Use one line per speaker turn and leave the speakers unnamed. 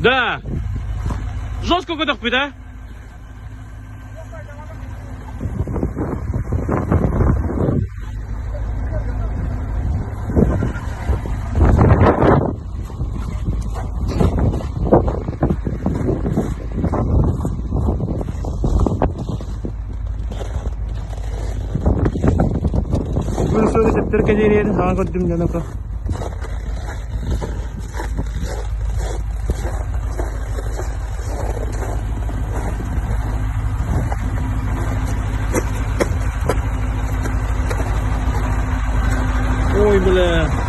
Да. Жестко кудахпи, да? Sulit terkejadian sama kodim dan apa? Ой, бля.